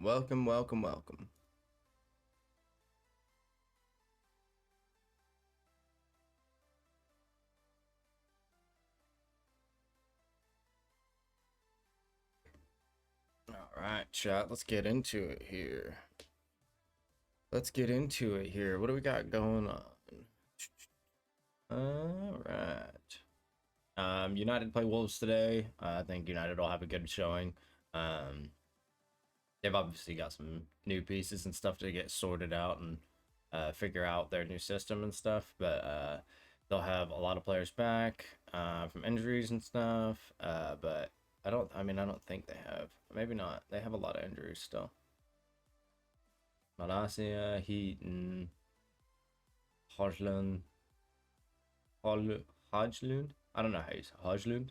Welcome, welcome, welcome. All right, chat. Let's get into it here. What do we got going on? All right. United play Wolves today. I think United will have a good showing. Um, they've obviously got some new pieces and stuff to get sorted out and figure out their new system and stuff. But they'll have a lot of players back from injuries and stuff. But I don't think they have. Maybe not. They have a lot of injuries still. Malasia, Heaton, Hojlund, Hojlund. I don't know how you say Hojlund.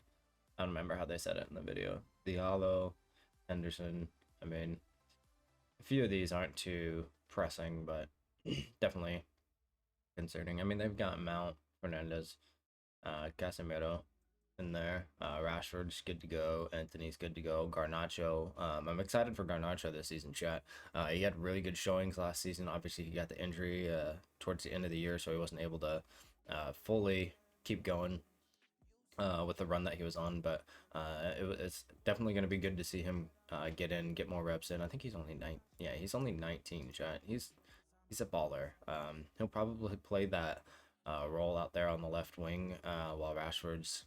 I don't remember how they said it in the video. Diallo, Henderson. I mean, a few of these aren't too pressing, but definitely concerning. I mean, they've got Mount, Fernandez, Casemiro in there. Rashford's good to go. Anthony's good to go. Garnacho. I'm excited for Garnacho this season, chat. He had really good showings last season. Obviously, he got the injury towards the end of the year, so he wasn't able to fully keep going with the run that he was on. But it's definitely going to be good to see him get more reps in. I think he's only 9. Yeah, he's only 19, chat. He's a baller. He'll probably play that role out there on the left wing while Rashford's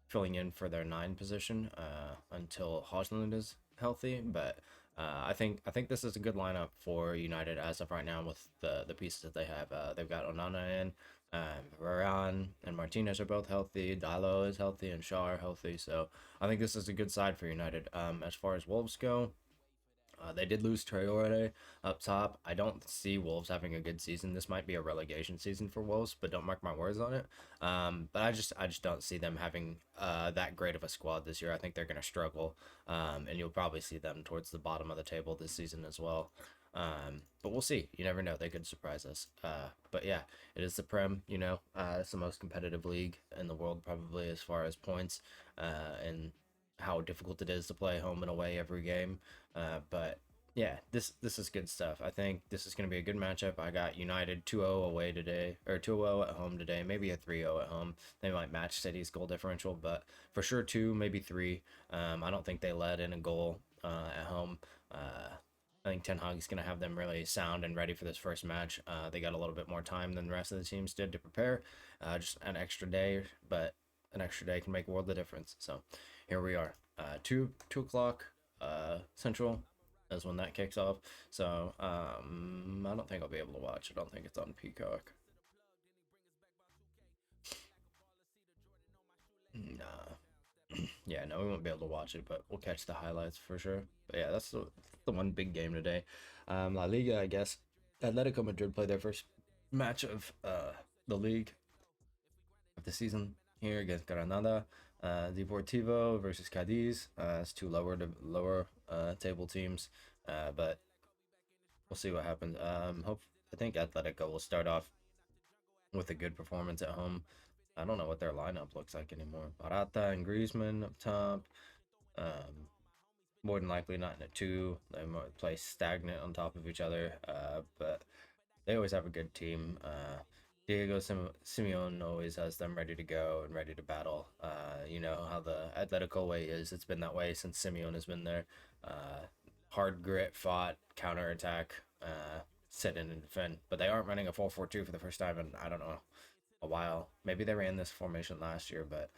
filling in for their 9 position until Hojlund is healthy. But I think this is a good lineup for United as of right now with the pieces that they have. They've got Onana in, Varane and Martinez are both healthy. Dalot is healthy and Shaw are healthy. So I think this is a good side for United. As far as Wolves go, they did lose Traore up top. I don't see Wolves having a good season. This might be a relegation season for Wolves, but don't mark my words on it. But I just don't see them having that great of a squad this year. I think they're going to struggle, and you'll probably see them towards the bottom of the table this season as well. But we'll see. You never know. They could surprise us. But yeah, it is the Prem. It's the most competitive league in the world, probably as far as points, and how difficult it is to play home and away every game. But yeah, this is good stuff. I think this is going to be a good matchup. I got United 2-0 away today, or 2-0 at home today, maybe a 3-0 at home. They might match City's goal differential, but for sure 2, maybe 3. I don't think they let in a goal at home. I think Ten Hag is going to have them really sound and ready for this first match. They got a little bit more time than the rest of the teams did to prepare. Just an extra day, but an extra day can make a world of difference. So here we are. 2 o'clock Central is when that kicks off. So I don't think I'll be able to watch. I don't think it's on Peacock. Nah. Yeah, no, we won't be able to watch it, but we'll catch the highlights for sure. But yeah, that's the one big game today. La Liga, I guess. Atletico Madrid played their first match of the league of the season here against Granada. Deportivo versus Cadiz. It's 2 lower table teams, but we'll see what happens. I think Atletico will start off with a good performance at home. I don't know what their lineup looks like anymore. Barata and Griezmann up top. Um, More than likely not in a 2. They might play stagnant on top of each other, but they always have a good team. Diego Simeone always has them ready to go and ready to battle. You know how the Atletico way is. It's been that way since Simeone has been there. Hard grit, fought, counterattack, sit in and defend. But they aren't running a 4-4-2 for the first time in, I don't know, a while. Maybe they ran this formation last year, but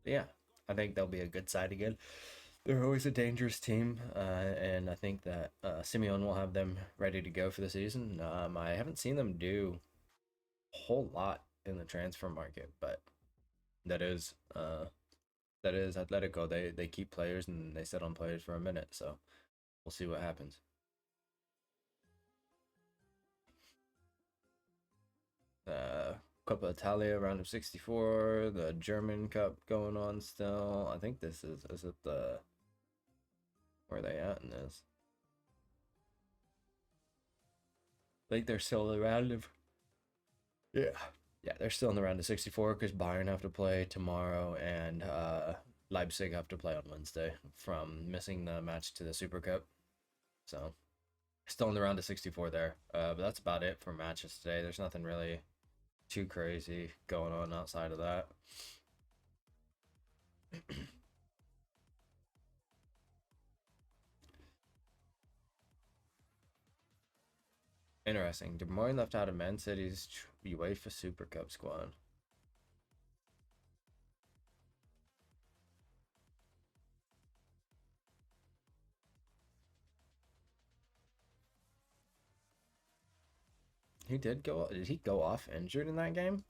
yeah, I think they'll be a good side again. They're always a dangerous team, and I think that Simeone will have them ready to go for the season. I haven't seen them do whole lot in the transfer market, but that is Atletico. They keep players and they sit on players for a minute, so we'll see what happens. Coppa Italia round of 64, the German Cup going on still. I think this is it the where are they at in this? I think they're still around of yeah. Yeah, they're still in the round of 64 because Bayern have to play tomorrow and Leipzig have to play on Wednesday from missing the match to the Super Cup. So still in the round of 64 there. But that's about it for matches today. There's nothing really too crazy going on outside of that. Interesting. De Bruyne left out of Man City's UEFA Super Cup squad. He did go. Did he go off injured in that game?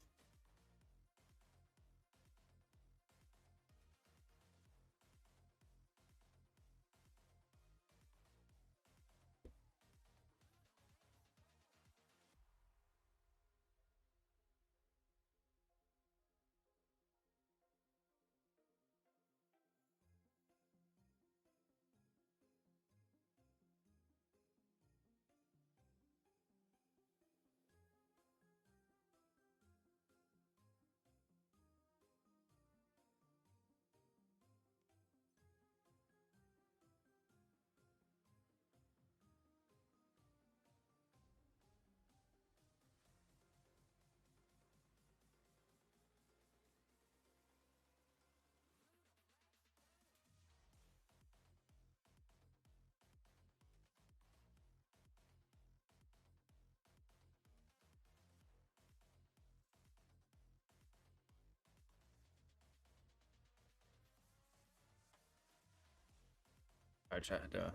I tried to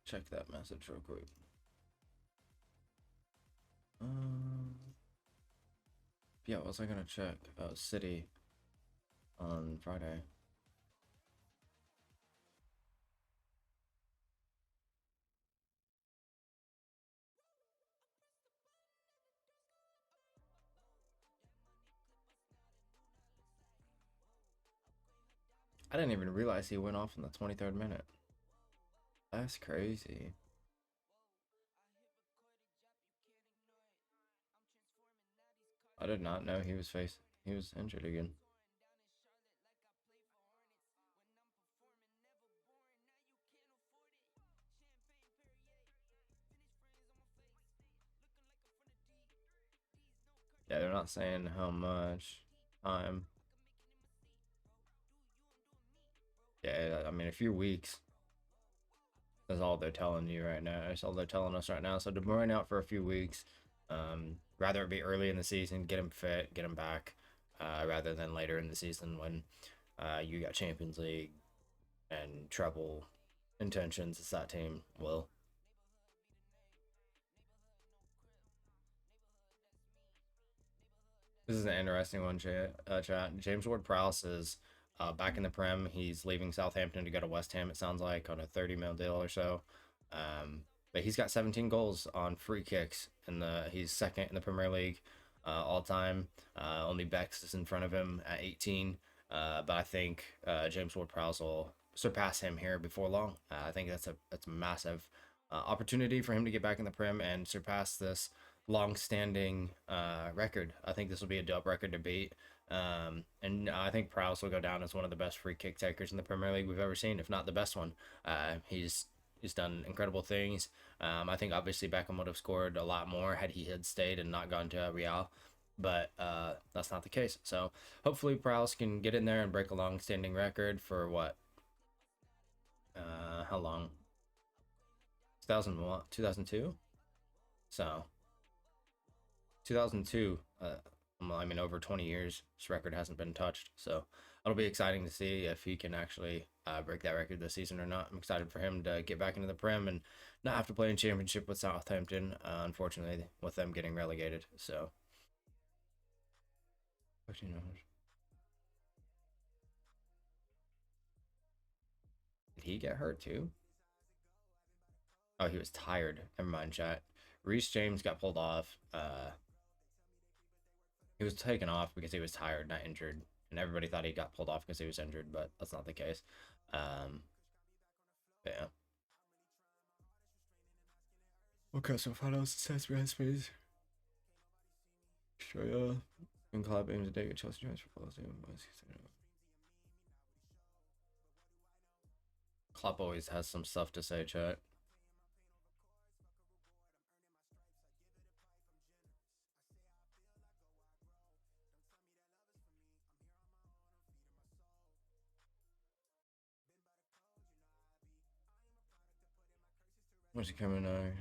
check that message real quick. Yeah, what was I gonna check? City on Friday. I didn't even realize he went off in the 23rd minute. That's crazy. I did not know he was injured again. Yeah, they're not saying how much time. Yeah, I mean a few weeks. That's all they're telling you right now. That's all they're telling us right now. So De Bruyne out for a few weeks. Rather it be early in the season, get him fit, get him back, rather than later in the season when you got Champions League and treble intentions. It's that team will. This is an interesting one, chat. James Ward-Prowse is back in the Prem. He's leaving Southampton to go to West Ham, it sounds like, on a 30 mil deal or so. But he's got 17 goals on free kicks, and he's second in the Premier League all time. Only Bex is in front of him at 18. But I think James Ward-Prowse will surpass him here before long. I think that's a massive opportunity for him to get back in the Prem and surpass this long-standing record. I think this will be a dope record to beat. And I think Prowse will go down as one of the best free kick takers in the Premier League we've ever seen, if not the best one. He's done incredible things. I think obviously Beckham would have scored a lot more had he had stayed and not gone to Real, but that's not the case. So hopefully Prowse can get in there and break a long-standing record for what? How long? 2001, 2002. So 2002. I mean, over 20 years, this record hasn't been touched. So it'll be exciting to see if he can actually break that record this season or not. I'm excited for him to get back into the Prem and not have to play in Championship with Southampton, unfortunately, with them getting relegated. So, did he get hurt too? Oh, he was tired. Never mind, chat. Reece James got pulled off. He was taken off because he was tired, not injured. And everybody thought he got pulled off because he was injured, but that's not the case. But yeah. Okay, so final success recipes. Sure, yeah. And Club aims to take a Chelsea transfer policy. Klopp always has some stuff to say, chat. Where's he coming out?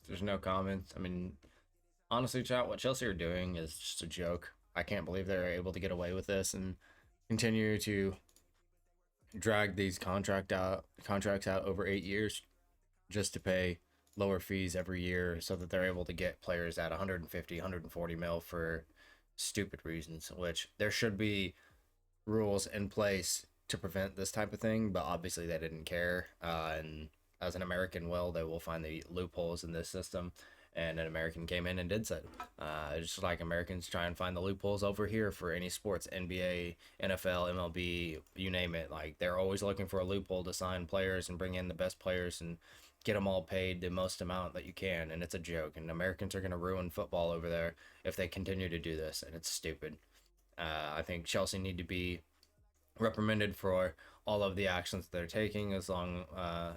There's no comments. I mean, honestly, chat, what Chelsea are doing is just a joke. I can't believe they're able to get away with this and continue to drag these contracts out over 8 years just to pay lower fees every year so that they're able to get players at 150, 140 mil for stupid reasons, which there should be rules in place to prevent this type of thing, but obviously they didn't care. And as an American they will find the loopholes in this system. And an American came in and did so. Just like Americans try and find the loopholes over here for any sports, NBA, NFL, MLB, you name it. Like, they're always looking for a loophole to sign players and bring in the best players and get them all paid the most amount that you can. And it's a joke. And Americans are going to ruin football over there if they continue to do this. And it's stupid. I think Chelsea need to be reprimanded for all of the actions they're taking as long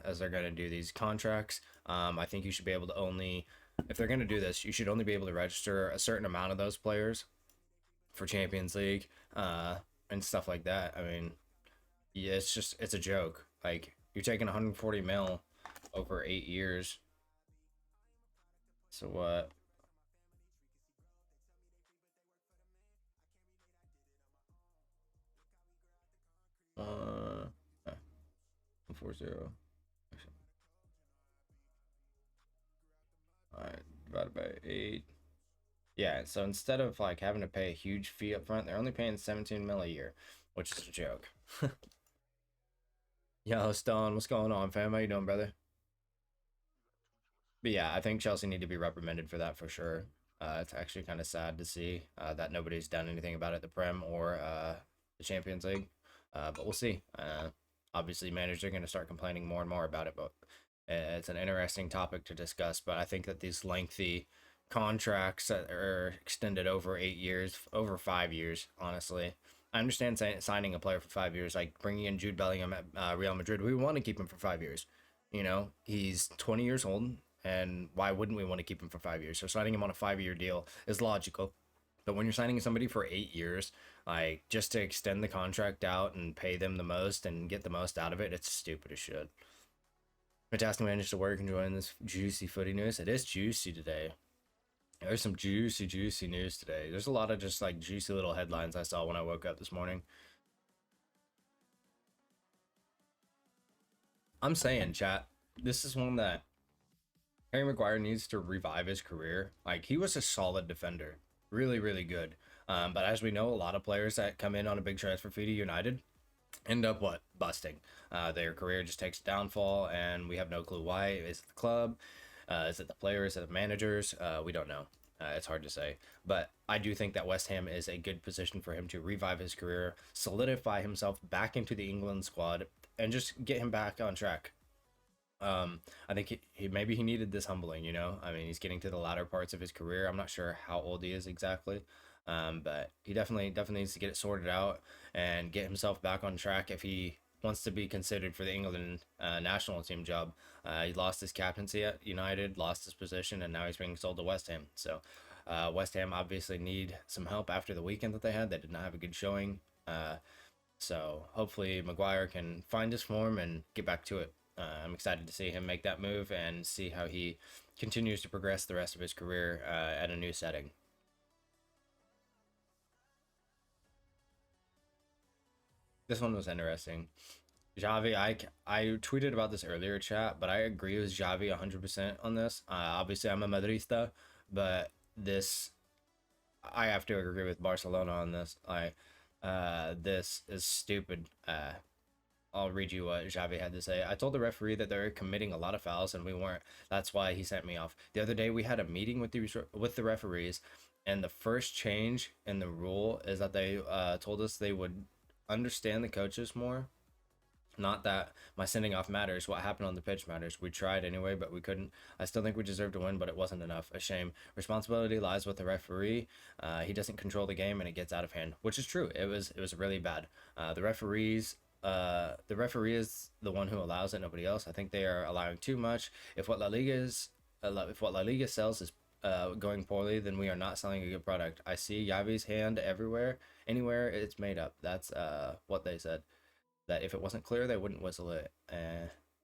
as they're going to do these contracts. I think you should be able to only, if they're going to do this, you should only be able to register a certain amount of those players for Champions League and stuff like that. I mean, yeah, it's a joke. Like, you're taking 140 mil over 8 years. So what? 140. All right, divided by 8. Yeah, so instead of like having to pay a huge fee up front, they're only paying 17 mil a year, which is a joke. Yo, Stone, what's going on, fam? How you doing, brother? But yeah, I think Chelsea need to be reprimanded for that for sure. It's actually kind of sad to see that nobody's done anything about it, the Prem or the Champions League. But we'll see. Obviously, managers are going to start complaining more and more about it, but it's an interesting topic to discuss. But I think that these lengthy contracts that are extended over 8 years, over 5 years, honestly. I understand signing a player for 5 years, like bringing in Jude Bellingham at Real Madrid. We want to keep him for 5 years. You know, he's 20 years old, and why wouldn't we want to keep him for 5 years? So signing him on a 5 year deal is logical. But when you're signing somebody for 8 years, like just to extend the contract out and pay them the most and get the most out of it, it's stupid as shit. Fantastic managed to work enjoying this juicy footy news. It is juicy today. There's some juicy news today. There's a lot of just like juicy little headlines I saw when I woke up this morning. I'm saying, chat, this is one that Harry Maguire needs to revive his career. Like, he was a solid defender, really, really good. But as we know, a lot of players that come in on a big transfer fee to United end up what? Busting. Their career just takes a downfall, and we have no clue why. Is it the club? Is it the players? Is it the managers? We don't know. It's hard to say. But I do think that West Ham is a good position for him to revive his career, solidify himself back into the England squad, and just get him back on track. I think he maybe he needed this humbling, you know. I mean, he's getting to the latter parts of his career. I'm not sure how old he is exactly, but he definitely needs to get it sorted out and get himself back on track if he wants to be considered for the England national team job. He lost his captaincy at United, lost his position, and now he's being sold to West Ham. So West Ham obviously need some help after the weekend that they had. They did not have a good showing. So hopefully Maguire can find his form and get back to it. I'm excited to see him make that move and see how he continues to progress the rest of his career at a new setting. This one was interesting. Xavi, I tweeted about this earlier, chat, but I agree with Xavi 100% on this. Obviously, I'm a Madrista, but I have to agree with Barcelona on this. This is stupid. I'll read you what Xavi had to say. I told the referee that they're committing a lot of fouls and we weren't. That's why he sent me off. The other day we had a meeting with the referees, and the first change in the rule is that they told us they would understand the coaches more. Not that my sending off matters. What happened on the pitch matters. We tried anyway, but we couldn't. I still think we deserve to win, but it wasn't enough. A shame. Responsibility lies with the referee. He doesn't control the game, and it gets out of hand, which is true. It was really bad. The referee is the one who allows it, nobody else. I think they are allowing too much. If what La Liga sells is going poorly, then we are not selling a good product. I see Yavi's hand everywhere, anywhere it's made up. That's what they said. That if it wasn't clear, they wouldn't whistle it.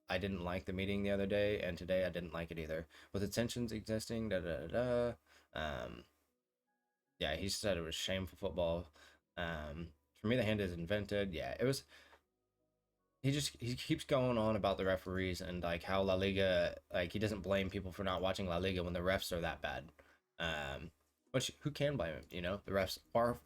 I didn't like the meeting the other day, and today I didn't like it either. With the tensions existing, da da da. Um, yeah, he said it was shameful football. For me, the hand is invented. Yeah, it was. He keeps going on about the referees and like how La Liga, like he doesn't blame people for not watching La Liga when the refs are that bad. Which who can blame him? You know, the refs are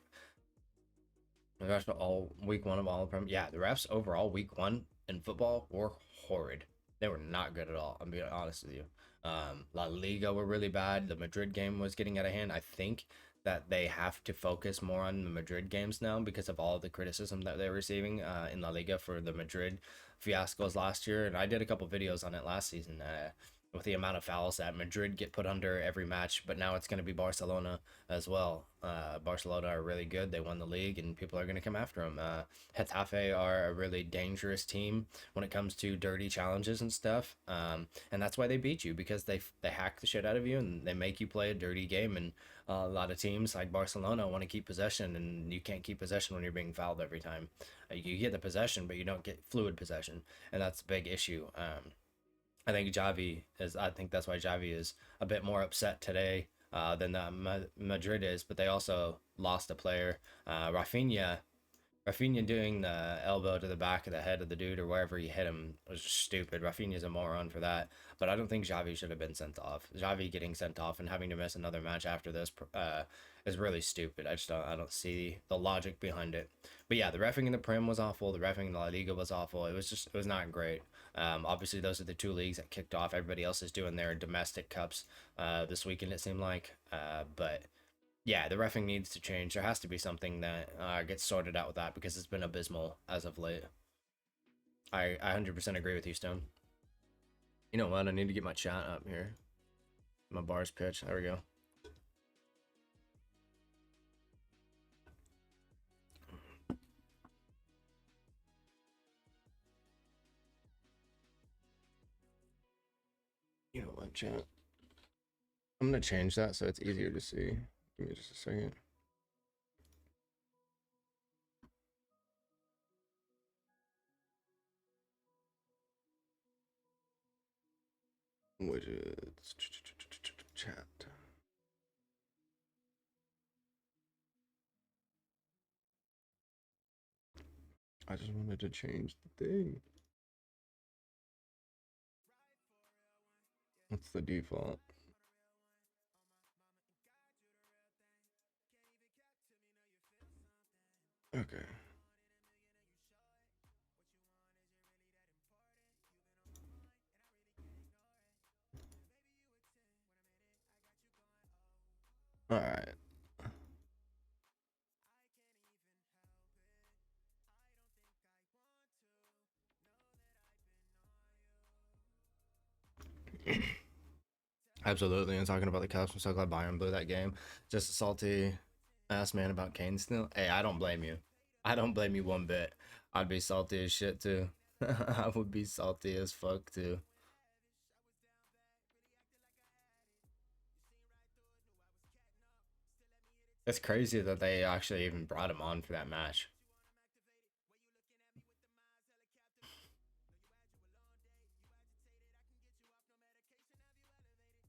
all week one of all of them. Yeah, the refs overall week one in football were horrid. They were not good at all. I'm being honest with you. La Liga were really bad. The Madrid game was getting out of hand. I think that they have to focus more on the Madrid games now because of all the criticism that they're receiving in La Liga for the Madrid fiascos last year. And I did a couple videos on it last season with the amount of fouls that Madrid get put under every match. But now it's going to be Barcelona as well. Barcelona are really good. They won the league, and people are going to come after them. Getafe are a really dangerous team when it comes to dirty challenges and stuff. And that's why they beat you, because they hack the shit out of you and they make you play a dirty game. And a lot of teams like Barcelona want to keep possession, and you can't keep possession when you're being fouled every time. You get the possession, but you don't get fluid possession, and that's a big issue. I think that's why Xavi is a bit more upset today than Madrid is. But they also lost a player, Rafinha doing the elbow to the back of the head of the dude or wherever he hit him was just stupid. Rafinha's a moron for that. But I don't think Xavi should have been sent off. Xavi getting sent off and having to miss another match after this is really stupid. I don't see the logic behind it. But yeah, the reffing in the Prem was awful. The reffing in the La Liga was awful. It was not great. Obviously, those are the two leagues that kicked off. Everybody else is doing their domestic cups this weekend, it seemed like. But yeah, the reffing needs to change. There has to be something that gets sorted out with that, because it's been abysmal as of late. I 100% agree with you, Stone. You know what? I need to get my chat up here. My bars pitch. There we go. You know what, chat? I'm going to change that so it's easier to see. Give me just a second. Widgets. Chat. I just wanted to change the thing. What's the default? Okay. All right. Absolutely. And talking about the Cubs, I'm so glad Bayern blew that game. Just a salty ass man about Kane still. Hey, I don't blame you. I don't blame you one bit. I'd be salty as shit too. I would be salty as fuck too. It's crazy that they actually even brought him on for that match.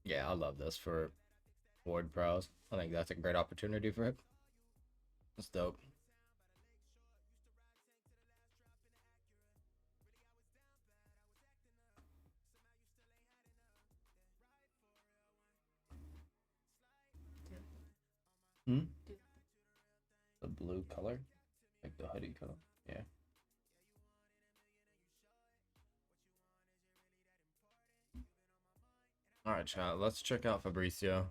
Yeah, I love this for Ward Prowse. I think that's a great opportunity for him. That's dope. Hmm? The blue color? Like the hoodie color? Yeah. Alright, chat. Let's check out Fabricio.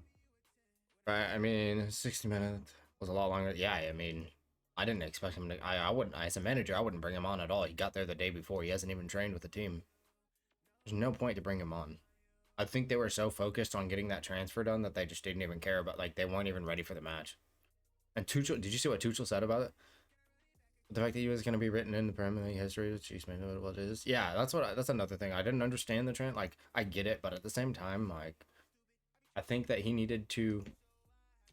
Right, I mean, 60 minutes was a lot longer. Yeah, I mean, I didn't expect him to. I wouldn't, as a manager, I wouldn't bring him on at all. He got there the day before. He hasn't even trained with the team. There's no point to bring him on. I think they were so focused on getting that transfer done that they just didn't even care about, like, they weren't even ready for the match. And Tuchel, did you see what Tuchel said about it? The fact that he was going to be written in the Premier League history, jeez, man, what it is. Yeah, that's another thing. I didn't understand the trend. Like, I get it, but at the same time, like, I think that he needed to.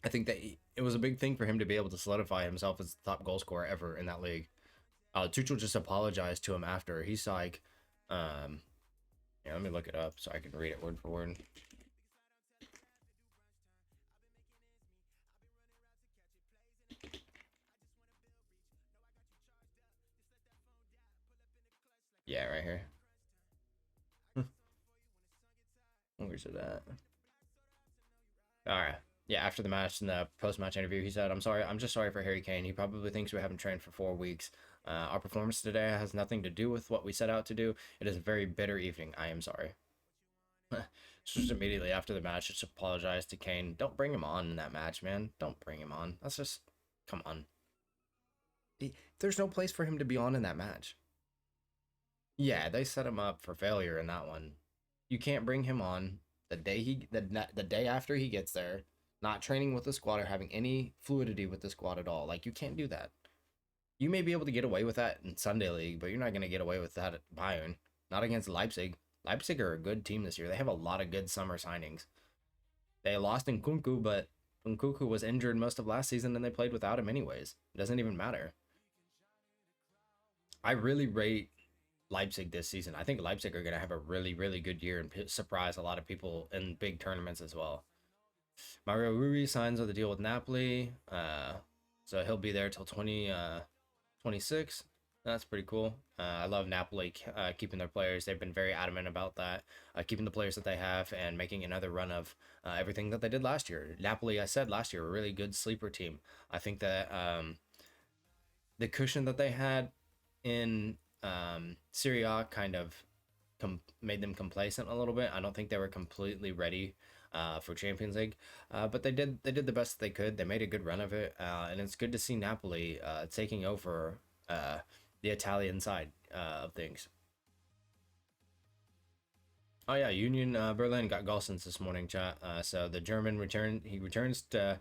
I think that it was a big thing for him to be able to solidify himself as the top goal scorer ever in that league. Tuchel just apologized to him after. He's like, yeah, let me look it up so I can read it word for word. Yeah, right here. Where's it at? All right. Yeah, after the match in the post-match interview, he said, "I'm sorry. I'm just sorry for Harry Kane. He probably thinks we haven't trained for 4 weeks. Our performance today has nothing to do with what we set out to do. It is a very bitter evening. I am sorry." Just immediately after the match, just apologized to Kane. Don't bring him on in that match, man. Don't bring him on. That's just, come on. There's no place for him to be on in that match. Yeah, they set him up for failure in that one. You can't bring him on the day after he gets there, not training with the squad or having any fluidity with the squad at all. Like, you can't do that. You may be able to get away with that in Sunday League, but you're not going to get away with that at Bayern. Not against Leipzig. Leipzig are a good team this year. They have a lot of good summer signings. They lost in Kunku, but Nkunku was injured most of last season and they played without him anyways. It doesn't even matter. I really rate Leipzig this season. I think Leipzig are going to have a really, really good year and surprise a lot of people in big tournaments as well. Mario Rui signs with a deal with Napoli. So he'll be there till 2026. That's pretty cool. I love Napoli keeping their players. They've been very adamant about that, keeping the players that they have and making another run of everything that they did last year. Napoli, I said last year, a really good sleeper team. I think that the cushion that they had in Serie A kind of made them complacent a little bit. I don't think they were completely ready for Champions League, but they did the best they could. They made a good run of it, and it's good to see Napoli taking over the Italian side of things. Oh yeah, Union Berlin got Gosens this morning, chat. So the German he returns to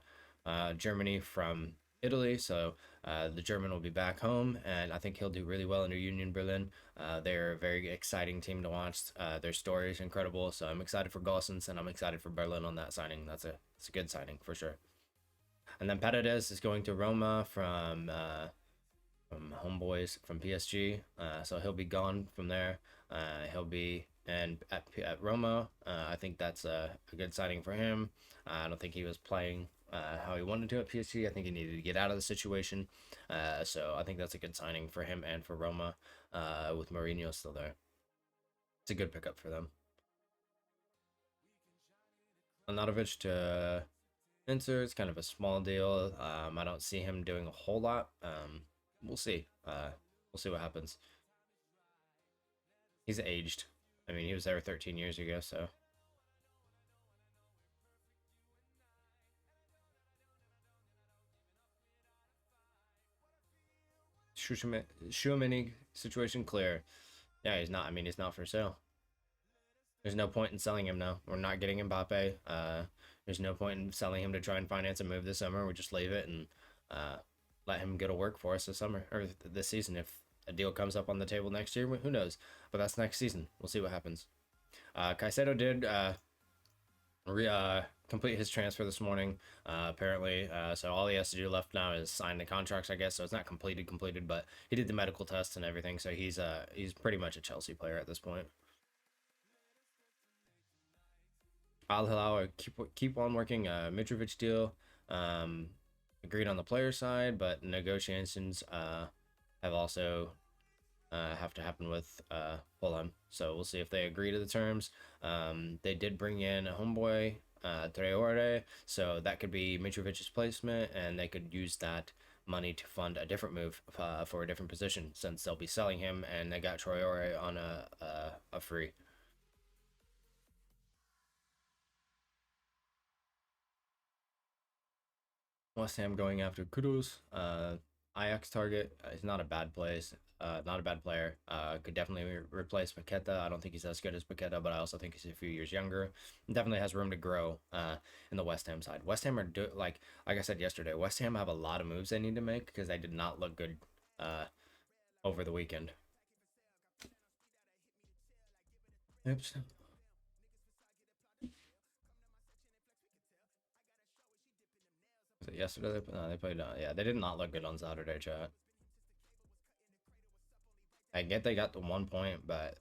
Germany from Italy. So the German will be back home, and I think he'll do really well under Union Berlin. They're a very exciting team to watch. Their story is incredible, so I'm excited for Gosens, and I'm excited for Berlin on that signing. It's a good signing for sure. And then Paredes is going to Roma from Homeboys from PSG. So he'll be gone from there. He'll be and at Roma. I think that's a good signing for him. I don't think he was playing how he wanted to at PSG. I think he needed to get out of the situation. So I think that's a good signing for him and for Roma with Mourinho still there. It's a good pickup for them. Anatovic to Inter. It's kind of a small deal. I don't see him doing a whole lot. We'll see. We'll see what happens. He's aged. I mean, he was there 13 years ago, so. Tchouaméni situation clear. Yeah, he's not. I mean, he's not for sale. There's no point in selling him now. We're not getting Mbappe. There's no point in selling him to try and finance a move this summer. We just leave it and let him go to work for us this summer or this season. If a deal comes up on the table next year, who knows? But that's next season. We'll see what happens. Caicedo did complete his transfer this morning, apparently. So all he has to do left now is sign the contracts, I guess. So it's not completed, but he did the medical tests and everything. So he's pretty much a Chelsea player at this point. Al Hilal keep on working Mitrovic deal. Agreed on the player side, but negotiations have also have to happen with Fulham. So we'll see if they agree to the terms. They did bring in a homeboy, Traore, so that could be Mitrovic's placement, and they could use that money to fund a different move for a different position, since they'll be selling him, and they got Traore on a free. West Ham going after Kudus. Ajax target is not a bad place. Not a bad player. Could definitely replace Paqueta. I don't think he's as good as Paqueta, but I also think he's a few years younger. Definitely has room to grow in the West Ham side. West Ham are like I said yesterday. West Ham have a lot of moves they need to make because they did not look good over the weekend. Oops. Was it yesterday? No, they played. Yeah, they did not look good on Saturday, chat. I get they got the 1 point, but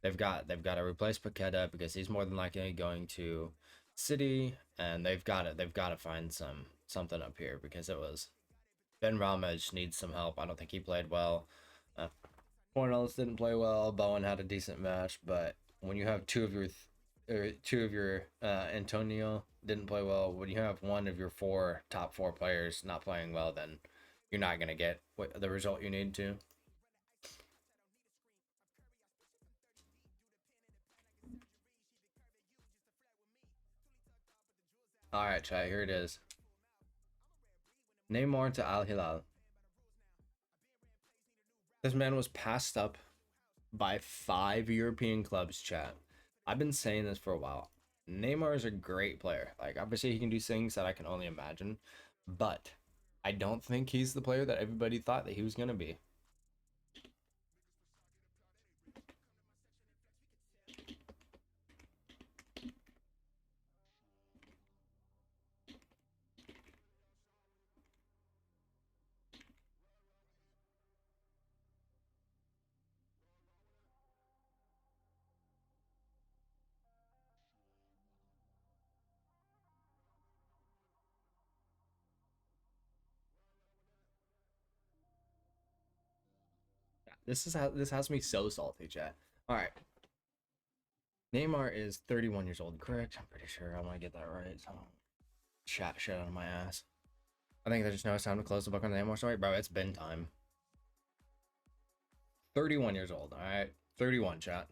they've got to replace Paqueta because he's more than likely going to City, and they've got to find something up here because it was Ben Ramage needs some help. I don't think he played well. Cornelius didn't play well. Bowen had a decent match, but when you have two of your Antonio didn't play well. When you have one of your top four players not playing well, then you're not gonna get the result you need to. All right, chat. Here it is. Neymar to Al Hilal. This man was passed up by 5 European clubs, chat. I've been saying this for a while. Neymar is a great player. Like, obviously, he can do things that I can only imagine, but I don't think he's the player that everybody thought that he was going to be. This has me so salty, chat. All right. Neymar is 31 years old, correct? I'm pretty sure I want to get that right. So chat shit out of my ass. I think they just know it's time to close the book on the Neymar story. Bro, it's been time. 31 years old, all right? 31, chat.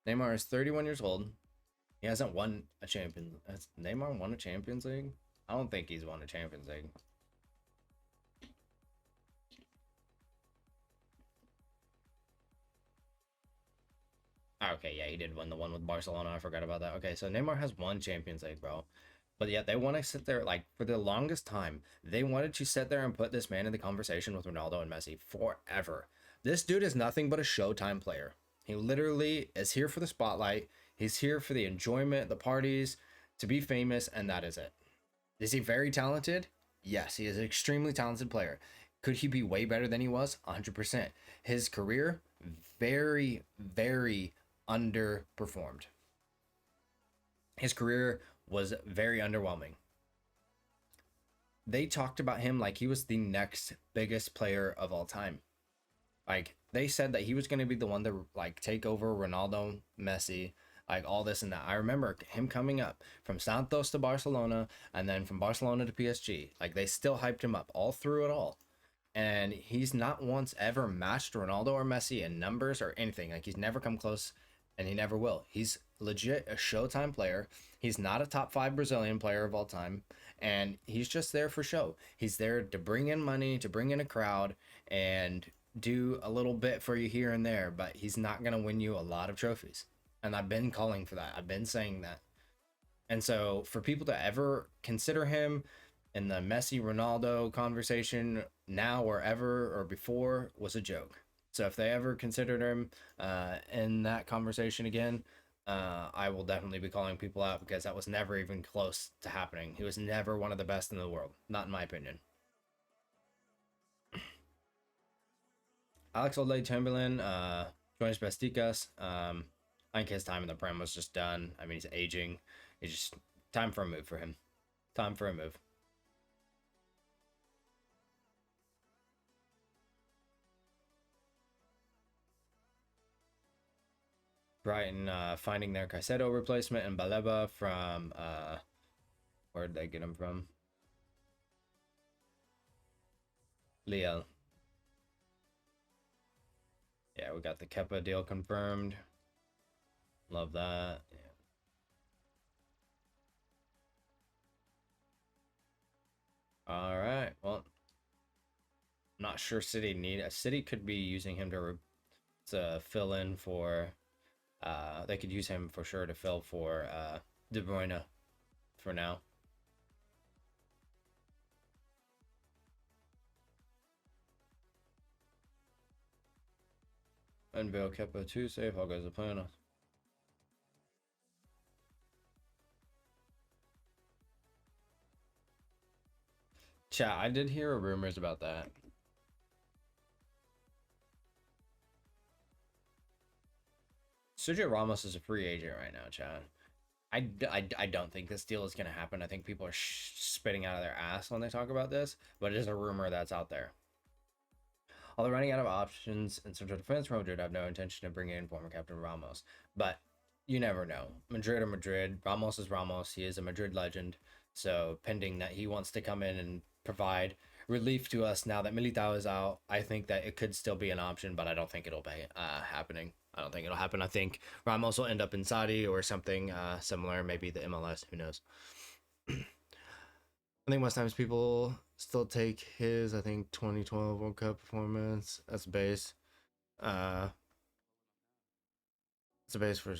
Neymar is 31 years old. He hasn't won a Champions. Has Neymar won a Champions League? I don't think he's won a Champions League. Okay, yeah, he did win the one with Barcelona. I forgot about that. Okay, so Neymar has won Champions League, bro. But yet they want to sit there, like, for the longest time, they wanted to sit there and put this man in the conversation with Ronaldo and Messi forever. This dude is nothing but a Showtime player. He literally is here for the spotlight. He's here for the enjoyment, the parties, to be famous, and that is it. Is he very talented? Yes, he is an extremely talented player. Could he be way better than he was? 100%. His career, very, very underperformed. His career was very underwhelming. They talked about him like he was the next biggest player of all time. Like, they said that he was going to be the one to, like, take over Ronaldo, Messi, like, all this and that. I remember him coming up from Santos to Barcelona and then from Barcelona to PSG. Like, they still hyped him up all through it all. And he's not once ever matched Ronaldo or Messi in numbers or anything. Like, he's never come close, and he never will. He's legit a Showtime player. He's not a top 5 Brazilian player of all time, and he's just there for show. He's there to bring in money, to bring in a crowd, and do a little bit for you here and there, but he's not going to win you a lot of trophies. And I've been calling for that. I've been saying that. And so for people to ever consider him in the Messi Ronaldo conversation now or ever or before was a joke. So if they ever considered him in that conversation again, I will definitely be calling people out because that was never even close to happening. He was never one of the best in the world, not in my opinion. Alex Oxlade-Chamberlain joins Besticas. I think his time in the Prem was just done. I mean, he's aging. It's just time for a move for him. Time for a move. Brighton finding their Caicedo replacement and Baleba from where did they get him from? Lille. Yeah, we got the Kepa deal confirmed. Love that. Yeah. All right. Well, I'm not sure City could be using him to fill in for. They could use him for sure to fill for De Bruyne for now. Unveil Kepa too. Save. How goes the plan? Chat, I did hear rumors about that. Sergio Ramos is a free agent right now, chat. I don't think this deal is going to happen. I think people are spitting out of their ass when they talk about this, but it is a rumor that's out there. Although running out of options in central defense, Real Madrid have no intention of bringing in former captain Ramos. But you never know. Madrid or Madrid. Ramos is Ramos. He is a Madrid legend. So pending that he wants to come in and provide relief to us now that Militao is out, I think that it could still be an option, but I don't think it'll be happening. I don't think it'll happen. I think Ramos will end up in Saudi or something similar, maybe the MLS. Who knows? I think most times people still take his, 2012 World Cup performance as base. It's a base for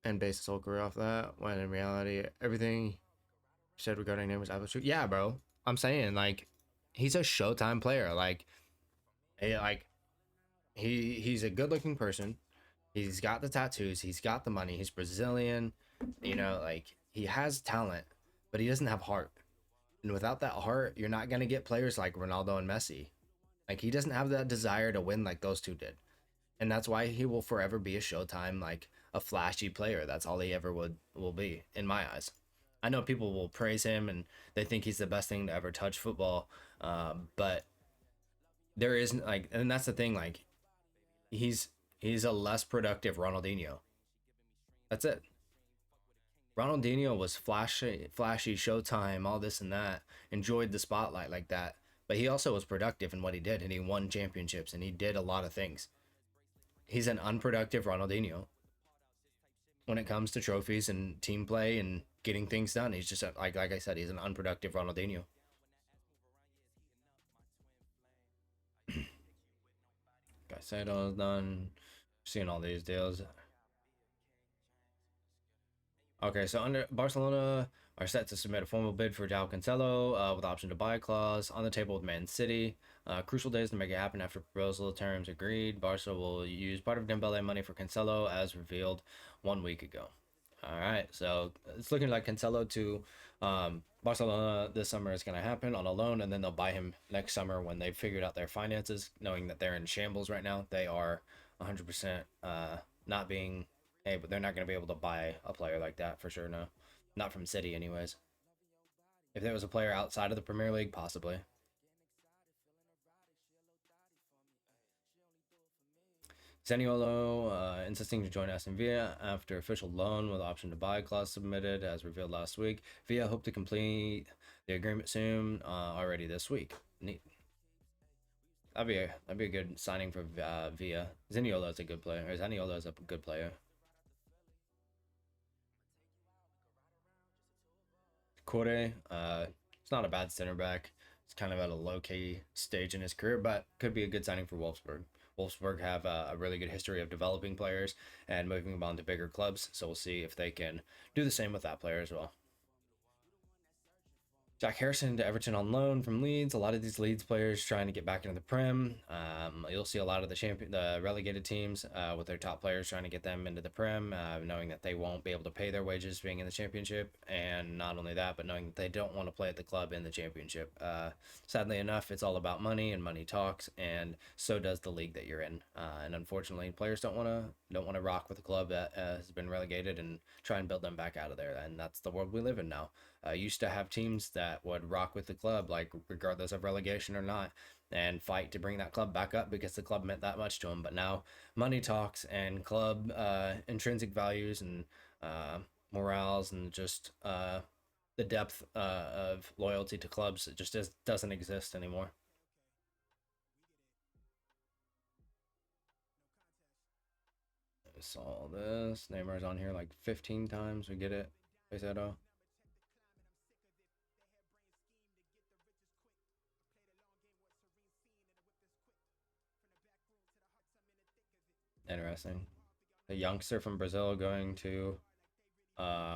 and base his whole career off that. When in reality, everything you said regarding him was absolute. Yeah, bro. I'm saying like he's a Showtime player. Like, he's a good looking person. He's got the tattoos. He's got the money. He's Brazilian. Like he has talent, but he doesn't have heart. And without that heart, you're not gonna get players like Ronaldo and Messi. Like he doesn't have that desire to win like those two did. And that's why he will forever be a Showtime, like a flashy player. That's all he ever will be, in my eyes. I know people will praise him and they think he's the best thing to ever touch football, but there isn't like, and that's the thing. Like he's a less productive Ronaldinho. That's it. Ronaldinho was flashy, Showtime, all this and that. Enjoyed the spotlight like that, but he also was productive in what he did, and he won championships, and he did a lot of things. He's an unproductive Ronaldinho when it comes to trophies and team play and getting things done. He's just like I said, he's an unproductive Ronaldinho. Caicedo's done. Seeing all these deals. Okay, so under Barcelona are set to submit a formal bid for João Cancelo with option to buy clause on the table with Man City. Crucial days to make it happen after proposal terms agreed. Barca will use part of Dembele money for Cancelo as revealed 1 week ago. All right, so it's looking like Cancelo to Barcelona this summer is going to happen on a loan, and then they'll buy him next summer when they've figured out their finances, knowing that they're in shambles right now. They are 100% not being able, they're not going to be able to buy a player like that for sure, no. Not from City, anyways. If there was a player outside of the Premier League, possibly. Zaniolo insisting to join Aston Villa after official loan with option to buy clause submitted, as revealed last week. Villa hope to complete the agreement soon, already this week. Neat. That'd be a good signing for Villa. Zaniolo's a good player. Or Zaniolo's a good player. Corre, it's not a bad center back. It's kind of at a low key stage in his career, but could be a good signing for Wolfsburg. Wolfsburg have a really good history of developing players and moving them on to bigger clubs, so we'll see if they can do the same with that player as well. Jack Harrison to Everton on loan from Leeds. A lot of these Leeds players trying to get back into the Prem. You'll see a lot of the relegated teams with their top players trying to get them into the Prem, knowing that they won't be able to pay their wages being in the Championship, and not only that, but knowing that they don't want to play at the club in the Championship. Sadly enough, it's all about money, and money talks, and so does the league that you're in. And unfortunately, players don't want to rock with a club that has been relegated and try and build them back out of there. And that's the world we live in now. Used to have teams that would rock with the club, like regardless of relegation or not, and fight to bring that club back up because the club meant that much to them. But now money talks, and club intrinsic values and morals and just the depth of loyalty to clubs, it just doesn't exist anymore. I saw this. Neymar's on here like 15 times. We get it. Peseto. Interesting. A youngster from Brazil going to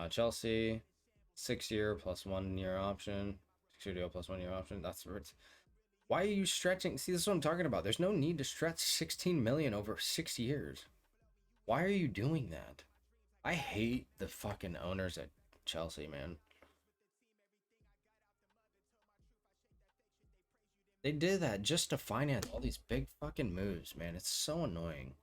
Chelsea, 6 year plus 1 year option, studio plus 1 year option. That's where it's. Why are you stretching? See, this is what I'm talking about. There's no need to stretch 16 million over 6 years. Why are you doing that? I hate the fucking owners at Chelsea, man. They did that just to finance all these big fucking moves, man. It's so annoying.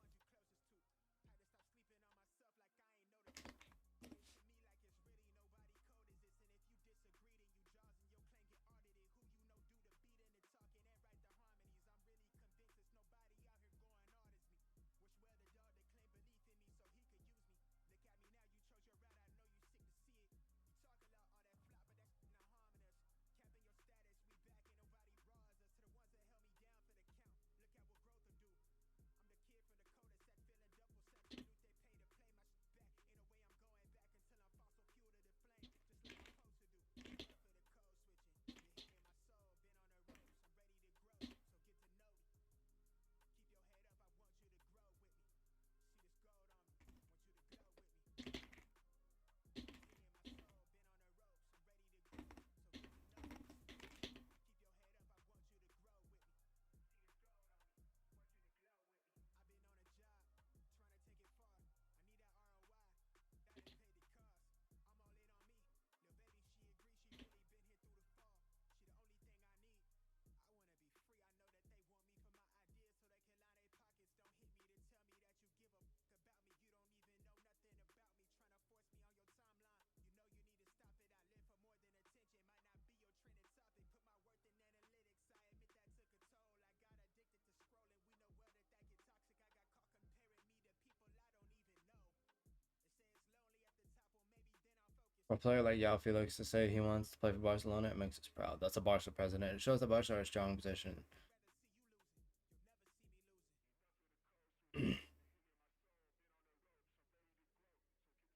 A player like Yao Felix to say he wants to play for Barcelona, it makes us proud. That's a Barca president. It shows that Barca are a strong position.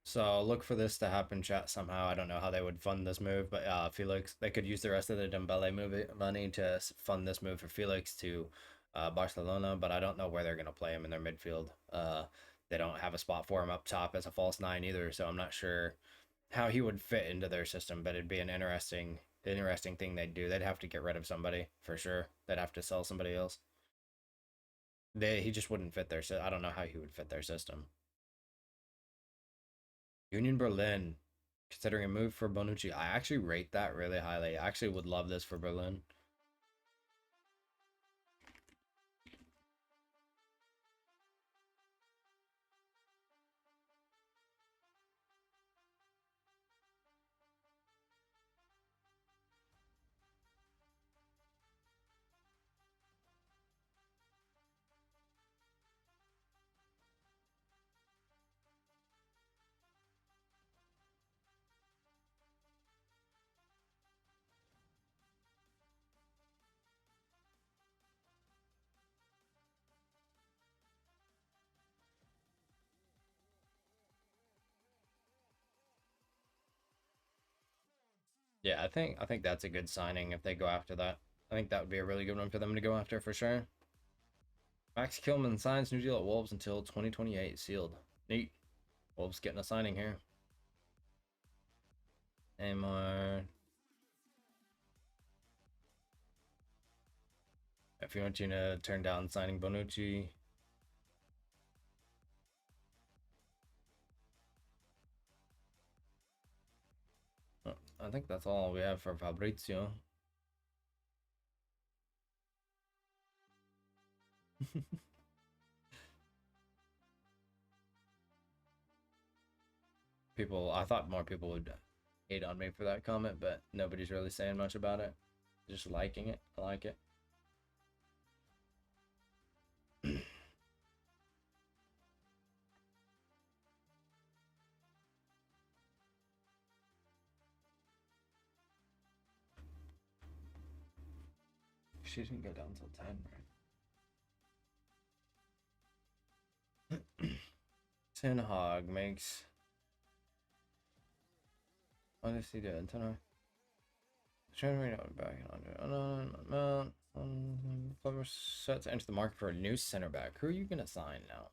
So look for this to happen, chat, somehow. I don't know how they would fund this move, but Felix, they could use the rest of the Dembele money to fund this move for Felix to Barcelona, but I don't know where they're going to play him in their midfield. They don't have a spot for him up top as a false nine either, so I'm not sure how he would fit into their system, but it'd be an interesting thing they'd do. They'd have to get rid of somebody for sure. They'd have to sell somebody else. He just wouldn't fit their I don't know how he would fit their system. Union Berlin, considering a move for Bonucci. I actually rate that really highly. I actually would love this for Berlin. Yeah, I think that's a good signing if they go after that. I think that would be a really good one for them to go after for sure. Max Kilman signs new deal at Wolves until 2028, sealed. Neat. Wolves getting a signing here. Amar. If you want to turn down signing Bonucci. I think that's all we have for Fabrizio. I thought more people would hate on me for that comment, but nobody's really saying much about it. Just liking it. I like it. She didn't go down until 10, right? Ten Hog makes. What does he do? Ten Hog. Trying to read out back and under. Set to enter the market for a new center back. Who are you gonna sign now?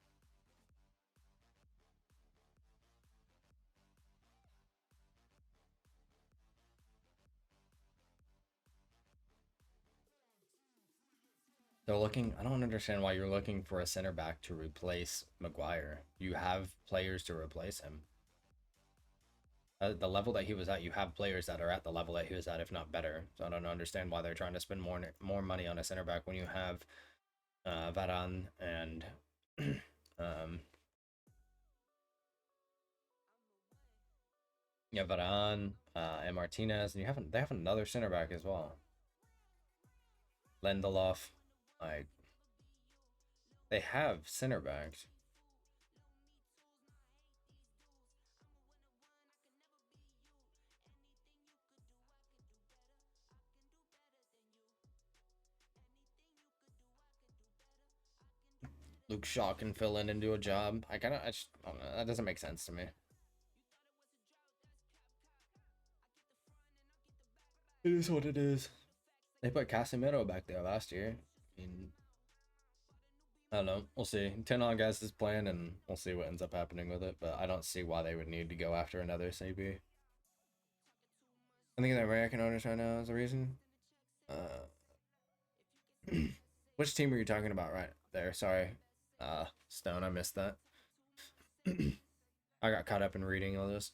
They're looking. I don't understand why you're looking for a center back to replace Maguire. You have players to replace him. At the level that he was at, you have players that are at the level that he was at, if not better. So I don't understand why they're trying to spend more money on a center back when you have Varane and um, yeah, Varane and Martinez, and they have another center back as well, Lindelof. Like they have center backs. Luke Shaw can fill in and do a job. I don't know, that doesn't make sense to me. It is what it is. They put Casemiro back there last year. I mean, I don't know. We'll see. 10 on guys is playing, and we'll see what ends up happening with it. But I don't see why they would need to go after another CB. I think the American owners right now is the reason. Which team are you talking about right there? Sorry, Stone. I missed that. I got caught up in reading all this.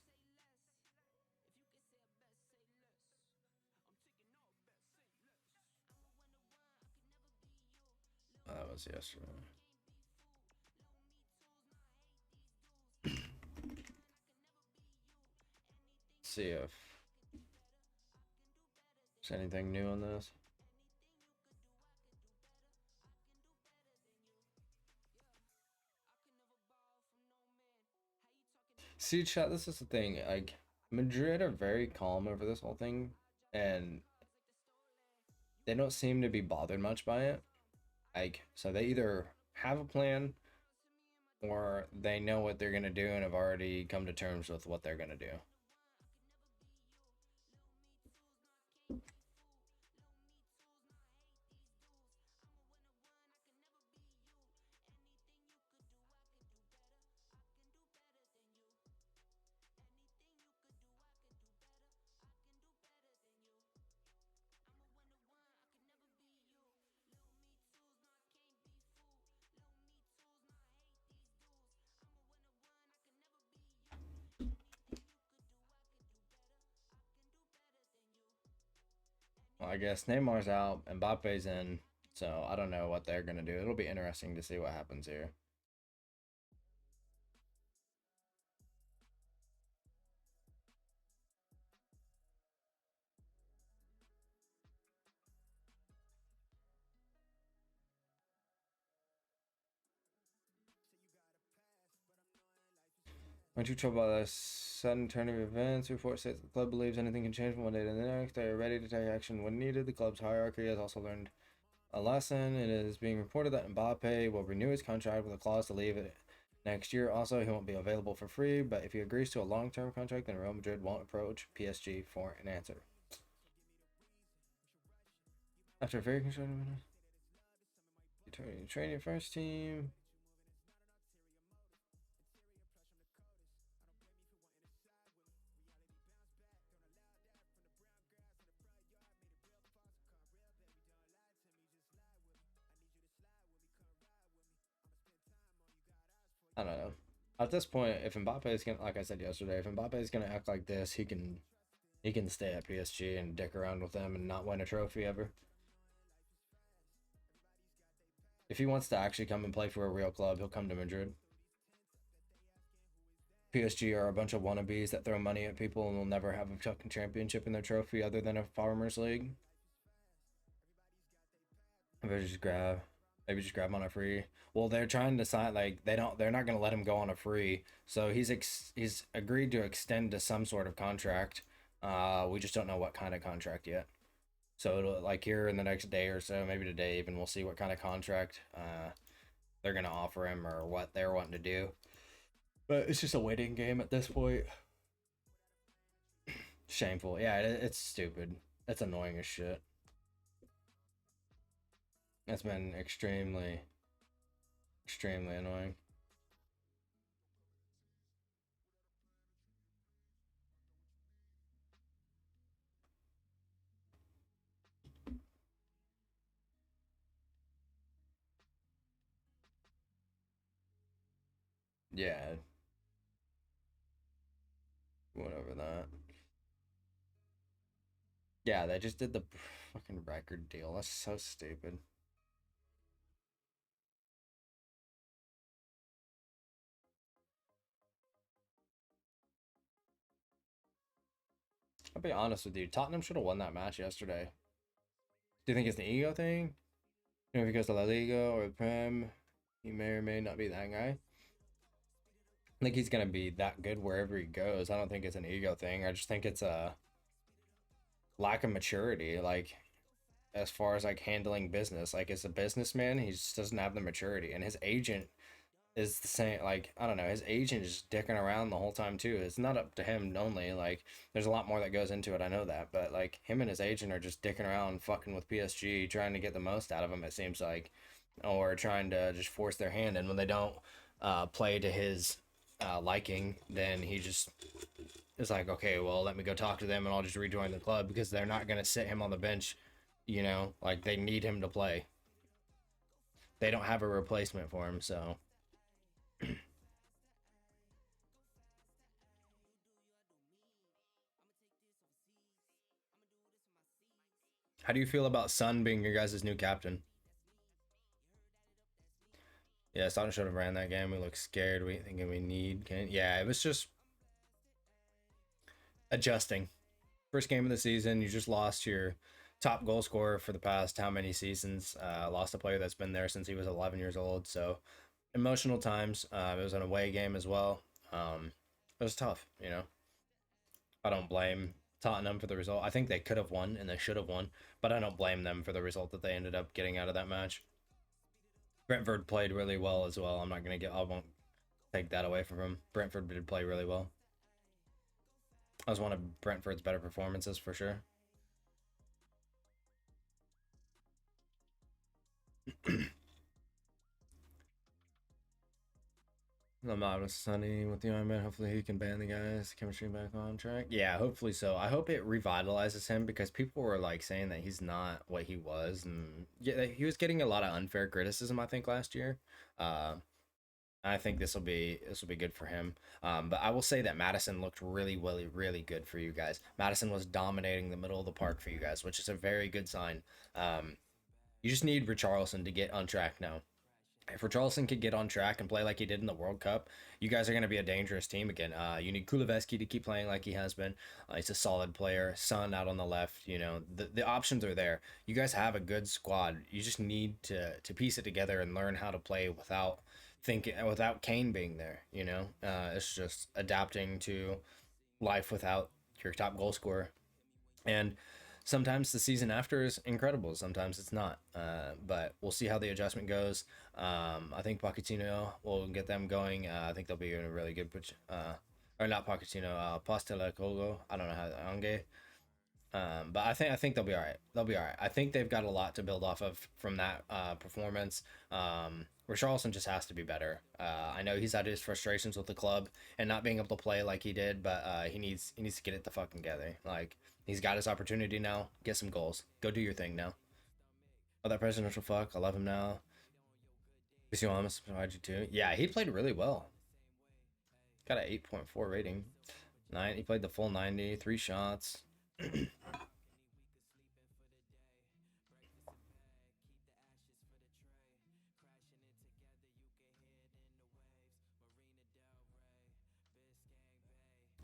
That was yesterday. See if there's anything new on this. See, chat, this is the thing. Like, Madrid are very calm over this whole thing, and they don't seem to be bothered much by it. Like, so they either have a plan or they know what they're gonna do and have already come to terms with what they're gonna do. Well, I guess Neymar's out, Mbappe's in, so I don't know what they're gonna do. It'll be interesting to see what happens here. Aren't you troubled by the sudden turn of events? Report says the club believes anything can change from one day to the next. They are ready to take action when needed. The club's hierarchy has also learned a lesson. It is being reported that Mbappe will renew his contract with a clause to leave it next year. Also, he won't be available for free, but if he agrees to a long-term contract, then Real Madrid won't approach PSG for an answer. After a very constructive training first team. I don't know. At this point, if Mbappe is gonna, like I said yesterday, if Mbappe is gonna act like this, he can stay at PSG and dick around with them and not win a trophy ever. If he wants to actually come and play for a real club, he'll come to Madrid. PSG are a bunch of wannabes that throw money at people and will never have a fucking championship in their trophy other than a Farmers League. Maybe just grab him on a free. Well, they're trying to sign, like they're not going to let him go on a free. So he's agreed to extend to some sort of contract. We just don't know what kind of contract yet. So it'll, like, here in the next day or so, maybe today even, we'll see what kind of contract they're going to offer him or what they're wanting to do. But it's just a waiting game at this point. Shameful. Yeah, it's stupid. It's annoying as shit. It's been extremely annoying. Yeah. went over that. Yeah, they just did the fucking record deal. That's so stupid. I'll be honest with you. Tottenham should have won that match yesterday. Do you think it's the ego thing? You know, if he goes to La Liga or the Prem, he may or may not be that guy. I think he's gonna be that good wherever he goes. I don't think it's an ego thing. I just think it's a lack of maturity. Like as far as like handling business, like as a businessman, he just doesn't have the maturity, and his agent is the same. Like I don't know, his agent is just dicking around the whole time too. It's not up to him only. Like there's a lot more that goes into it. I know that, but like him and his agent are just dicking around, fucking with PSG, trying to get the most out of him. It seems like, or trying to just force their hand. And when they don't play to his liking, then he just is like, okay, well, let me go talk to them, and I'll just rejoin the club because they're not gonna sit him on the bench. You know, like they need him to play. They don't have a replacement for him, so. How do you feel about Son being your guys' new captain? Yeah, Son should have ran that game. We look scared. We thinking we need Kane. Yeah, it was just adjusting. First game of the season, you just lost your top goal scorer for the past how many seasons? Lost a player that's been there since he was 11 years old. So emotional times. It was an away game as well. It was tough. You know, I don't blame Tottenham for the result. I think they could have won and they should have won, but I don't blame them for the result that they ended up getting out of that match. Brentford played really well as well. I'm not gonna get. I won't take that away from him. Brentford did play really well. That was one of Brentford's better performances for sure. I'm not with Sunny with the Iron Man. Hopefully he can ban the guys. Chemistry back on track. Yeah, hopefully so. I hope it revitalizes him because people were like saying that he's not what he was, and yeah, he was getting a lot of unfair criticism. I think last year. Uh, I think this will be good for him. But I will say that Madison looked really, really, really good for you guys. Madison was dominating the middle of the park for you guys, which is a very good sign. You just need Richarlison to get on track now. If Richarlison could get on track and play like he did in the World Cup, you guys are going to be a dangerous team again. You need Kuleveski to keep playing like he has been. He's a solid player. Son out on the left. You know the options are there. You guys have a good squad. You just need to piece it together and learn how to play without thinking without Kane being there. You know, it's just adapting to life without your top goal scorer. And sometimes the season after is incredible. Sometimes it's not. But we'll see how the adjustment goes. I think Pochettino will get them going. I think they'll be in a really good or not Pochettino, Postecoglou. I don't know how Ange. But I think they'll be all right. They'll be all right. I think they've got a lot to build off of from that performance. Richarlison just has to be better. I know he's had his frustrations with the club and not being able to play like he did, but he needs to get it the fucking together. Like he's got his opportunity now. Get some goals. Go do your thing now. Oh, that presidential fuck. I love him now. Is you honest? Why'd you too? Yeah, he played really well. Got an 8.4 rating. Nine. He played the full 90. 3 shots.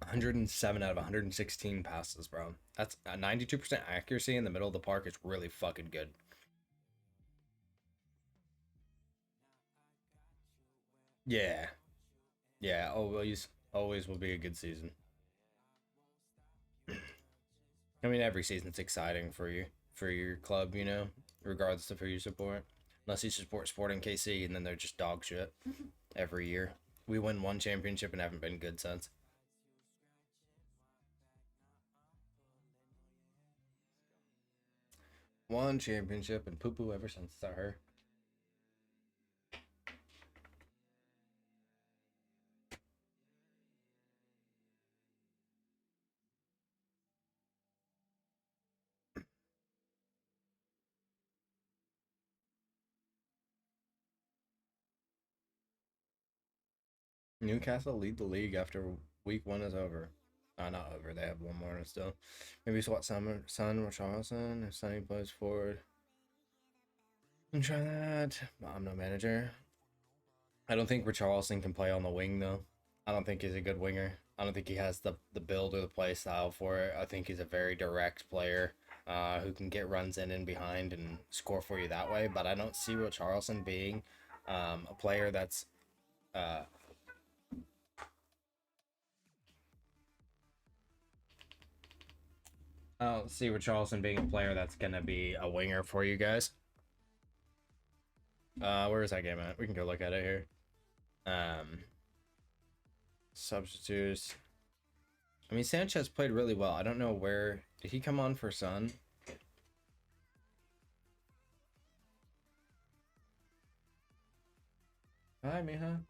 107 out of 116 passes, bro. That's a 92% accuracy in the middle of the park. Is really fucking good. Yeah, yeah. Always will be a good season. I mean, every season's exciting for you, for your club, you know, regardless of who you support. Unless you support Sporting KC, and then they're just dog shit every year. We win one championship and haven't been good since. One championship and poo poo ever since. Is that her? Newcastle lead the league after week one is over. Not over. They have one more still. Maybe swap Son or Charleston if Sonny plays forward. And try that. I'm no manager. I don't think Richarlison can play on the wing though. I don't think he's a good winger. I don't think he has the build or the play style for it. I think he's a very direct player who can get runs in and behind and score for you that way. But I don't see Richarlison being a player that's I don't see Richarlison being a player that's gonna be a winger for you guys. Where is that game at? We can go look at it here. Substitutes. I mean, Sanchez played really well. I don't know where did he come on for Son? Hi, Mija.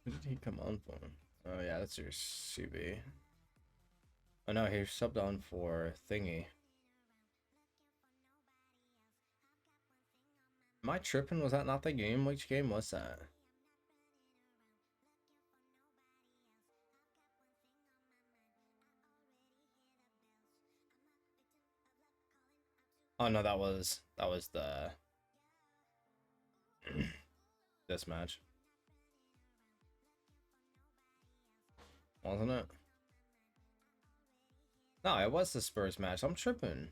Who did he come on for? Oh yeah, that's your CB. Oh no, he subbed on for Thingy. Am I tripping? Was that not the game? Which game was that? Oh no, that was the this match. Wasn't it? No, it was the Spurs match. I'm tripping.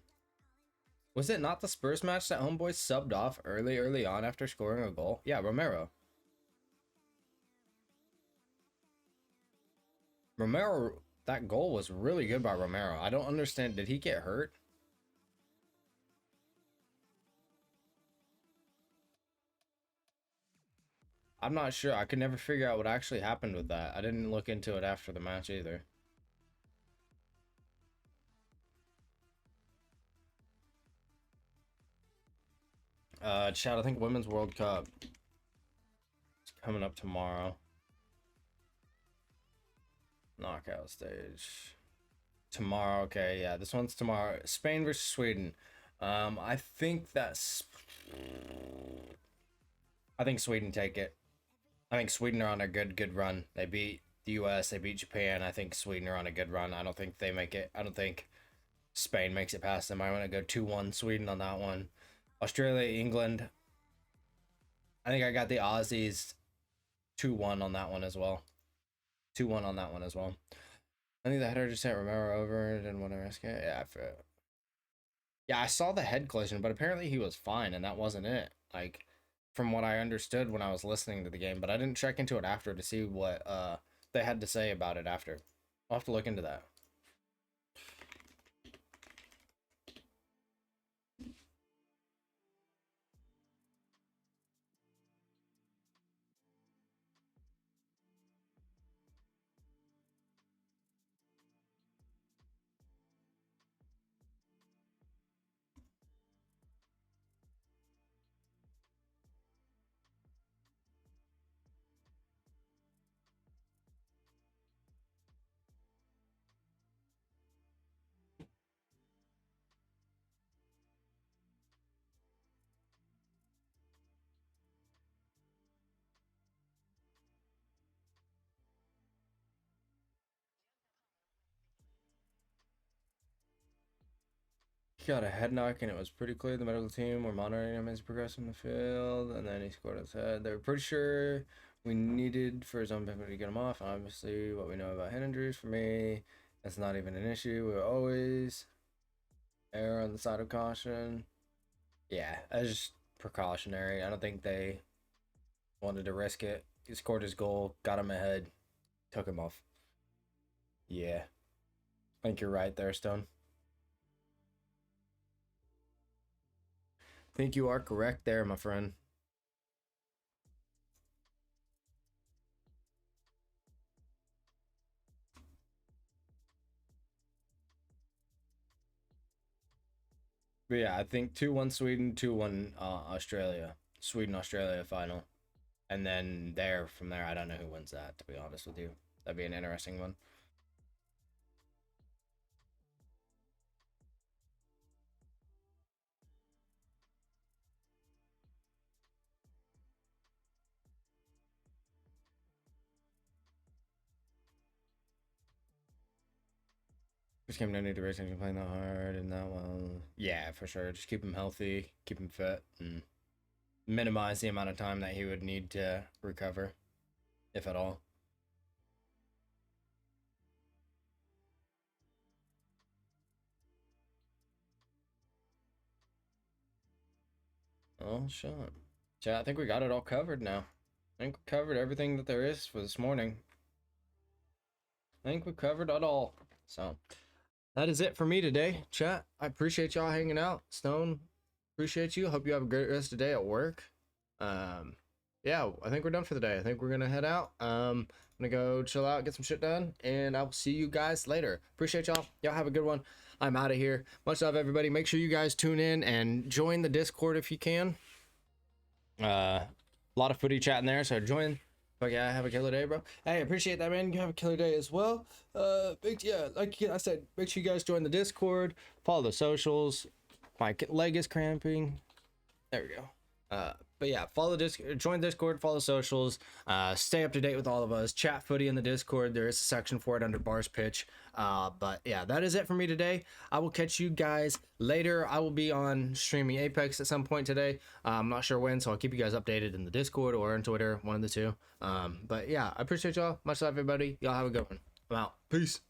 Was it not the Spurs match that Homeboy subbed off early on after scoring a goal? Yeah, Romero. Romero, that goal was really good by Romero. I don't understand. Did he get hurt? I'm not sure. I could never figure out what actually happened with that. I didn't look into it after the match either. Chad, I think Women's World Cup is coming up tomorrow. Knockout stage. Tomorrow, okay, yeah, this one's tomorrow. Spain versus Sweden. I think Sweden take it. I think Sweden are on a good run. They beat the US, they beat Japan. I think Sweden are on a good run. I don't think they make it. I don't think Spain makes it past them. I want to go 2-1 Sweden on that one. Australia, England. I think I got the Aussies 2-1 on that one as well. 2-1 on that one as well. I think the header just sent Romero over and didn't want to risk it. Yeah, yeah, I saw the head collision, but apparently he was fine, and that wasn't it. Like, from what I understood when I was listening to the game, but I didn't check into it after to see what they had to say about it after. I'll have to look into that. He got a head knock, and it was pretty clear the medical team were monitoring him as he progressed in the field, and then he scored his head. They were pretty sure we needed for his own benefit to get him off. Obviously, what we know about head injuries, for me, that's not even an issue. We always err on the side of caution. Yeah, that's just precautionary. I don't think they wanted to risk it. He scored his goal, got him ahead, took him off. Yeah, I think you're right there, Stone. I think you are correct there, my friend. But yeah, I think 2-1 Sweden, 2-1 Australia. Sweden Australia final. And then from there, I don't know who wins that, to be honest with you. That'd be an interesting one. Just came down to racing and playing that hard and that well. Yeah, for sure. Just keep him healthy, keep him fit, and minimize the amount of time that he would need to recover, if at all. Oh, shit. Yeah, I think we got it all covered now. I think we covered everything that there is for this morning. I think we covered it all. So that is it for me today, chat. I appreciate y'all hanging out. Stone, appreciate you. Hope you have a great rest of the day at work. Yeah, I think we're done for the day. I think we're gonna head out. I'm gonna go chill out, get some shit done, and I will see you guys later. Appreciate y'all. Y'all have a good one. I'm out of here. Much love, everybody. Make sure you guys tune in and join the Discord if you can. A lot of footy chat in there, so join. But yeah, have a killer day, bro. Hey, appreciate that, man. You have a killer day as well. Yeah, like I said, make sure you guys join the Discord, follow the socials. My leg is cramping. There we go. But yeah, join Discord, follow socials, stay up to date with all of us. Chat footy in the Discord. There is a section for it under Bars Pitch. But yeah, that is it for me today. I will catch you guys later. I will be on streaming Apex at some point today. I'm not sure when, so I'll keep you guys updated in the Discord or on Twitter, one of the two. But yeah, I appreciate y'all. Much love, everybody. Y'all have a good one. I'm out. Peace.